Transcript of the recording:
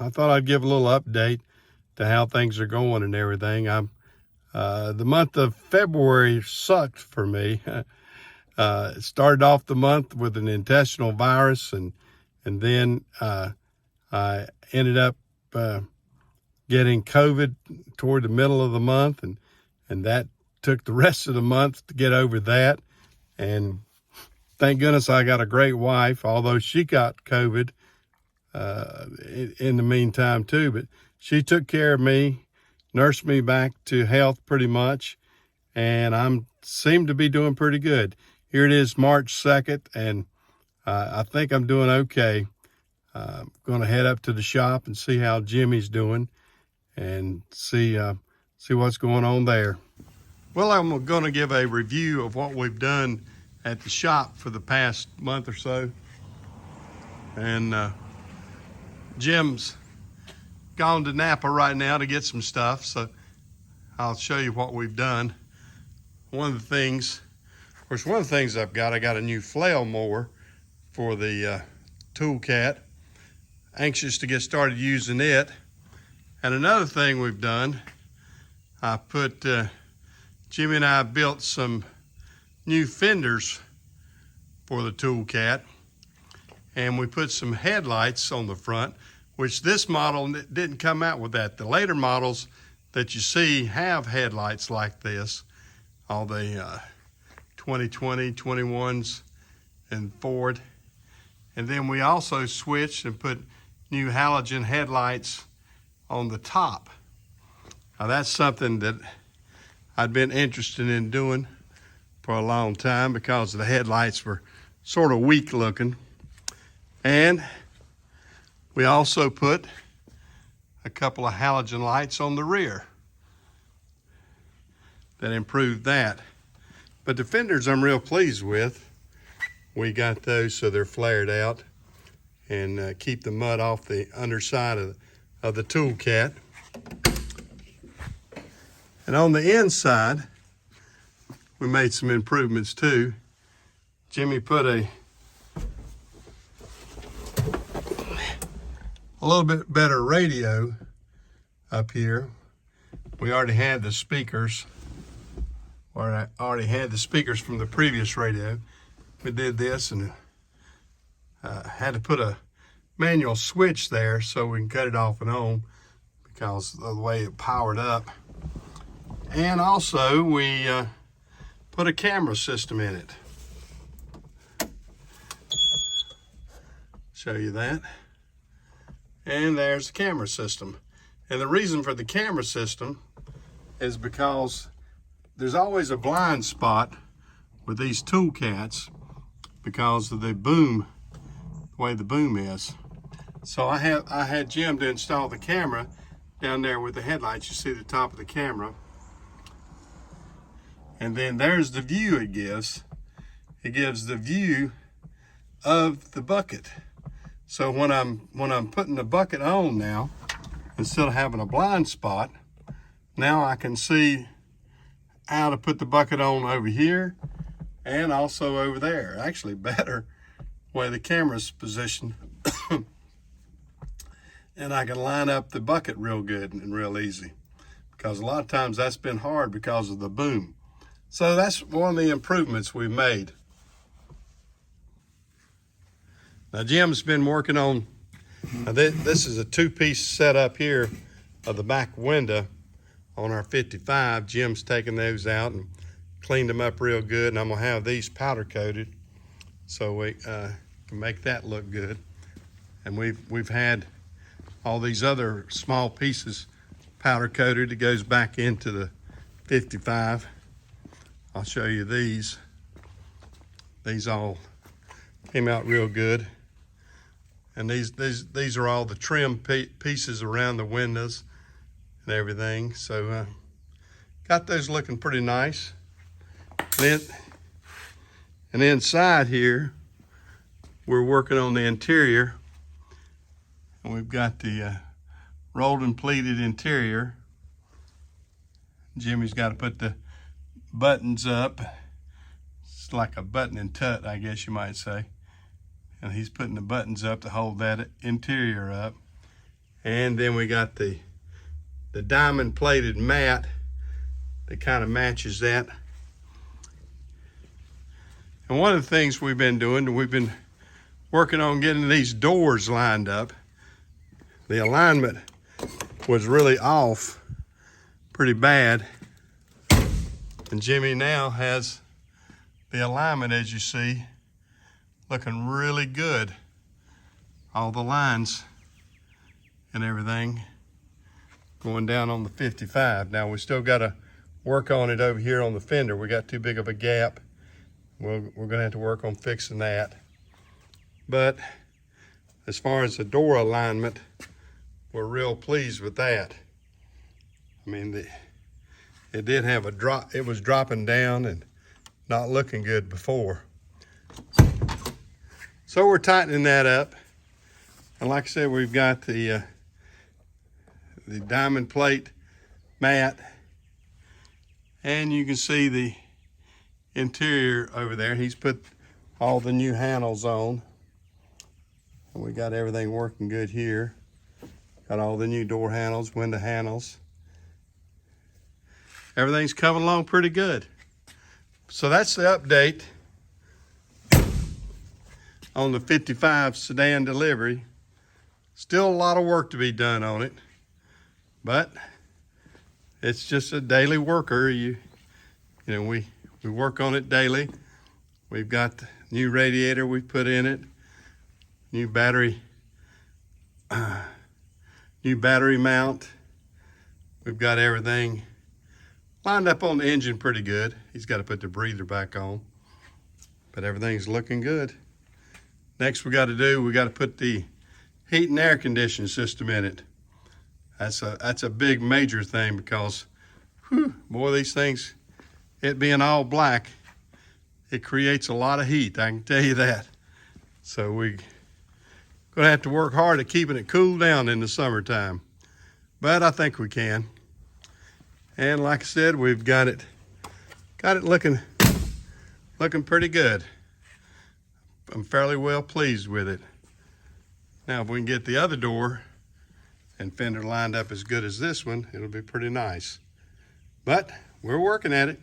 I thought I'd give a little update to how things are going and everything. The month of February sucked for me. It started off the month with an intestinal virus, and then I ended up getting COVID toward the middle of the month, and that took the rest of the month to get over that. And thank goodness I got a great wife, although she got COVID in the meantime too, but she took care of me, nursed me back to health pretty much, and I seem to be doing pretty good. Here it is, March 2nd, and I think I'm doing okay. I'm going to head up to the shop and see how Jimmy's doing and see what's going on there. Well, I'm going to give a review of what we've done at the shop for the past month or so. And Jim's gone to Napa right now to get some stuff, so I'll show you what we've done. One of the things I've got, I got a new flail mower for the tool cat. Anxious to get started using it. And another thing we've done, Jimmy and I built some new fenders for the tool cat, and we put some headlights on the front, which this model didn't come out with that. The later models that you see have headlights like this, all the 2020, 21s, and Ford. And then we also switched and put new halogen headlights on the top. Now that's something that I'd been interested in doing for a long time because the headlights were sort of weak looking. And we also put a couple of halogen lights on the rear that improved that. But the fenders I'm real pleased with. We got those so they're flared out and keep the mud off the underside of the tool cat. And on the inside, we made some improvements too. Jimmy put a little bit better radio up here. We already had the speakers, or I already had the speakers from the previous radio. We did this and had to put a manual switch there so we can cut it off and on because of the way it powered up. And also we put a camera system in it. Show you that. And there's the camera system. And the reason for the camera system is because there's always a blind spot with these tool cats because of the boom, the way the boom is. So I had Jim to install the camera down there with the headlights. You see the top of the camera. And then there's the view it gives. It gives the view of the bucket. So when I'm putting the bucket on now, instead of having a blind spot, now I can see how to put the bucket on over here and also over there. Actually better where the camera's positioned. And I can line up the bucket real good and real easy, because a lot of times that's been hard because of the boom. So that's one of the improvements we've made. Now Jim's been working on, this is a two-piece setup here of the back window on our 55. Jim's taken those out and cleaned them up real good, and I'm gonna have these powder coated so we can make that look good. And we've had all these other small pieces powder coated. It goes back into the 55. I'll show you these. These all came out real good. And these are all the trim pieces around the windows and everything. So got those looking pretty nice. And inside here, we're working on the interior. And we've got the rolled and pleated interior. Jimmy's got to put the buttons up. It's like a button and tut, I guess you might say. And he's putting the buttons up to hold that interior up. And then we got the diamond plated mat that kind of matches that. And one of the things we've been doing, we've been working on getting these doors lined up. The alignment was really off pretty bad. And Jimmy now has the alignment, as you see, looking really good. All the lines and everything going down on the 55. Now we still got to work on it over here on the fender. We got too big of a gap. We're going to have to work on fixing that. But as far as the door alignment, we're real pleased with that. I mean, it did have a drop. It was dropping down and not looking good before. So we're tightening that up. And like I said, we've got the diamond plate mat. And you can see the interior over there. He's put all the new handles on. And we got everything working good here. Got all the new door handles, window handles. Everything's coming along pretty good. So that's the update on the 55 sedan delivery. Still a lot of work to be done on it, but it's just a daily worker. You know, we work on it daily. We've got the new radiator we put in it, new battery mount. We've got everything lined up on the engine pretty good. He's got to put the breather back on, but everything's looking good. Next we got to put the heat and air conditioning system in it. That's a big major thing because, whew, boy, these things, it being all black, it creates a lot of heat, I can tell you that. So we're gonna have to work hard at keeping it cool down in the summertime, but I think we can. And like I said, we've got it looking pretty good. I'm fairly well pleased with it. Now, if we can get the other door and fender lined up as good as this one, it'll be pretty nice. But we're working at it.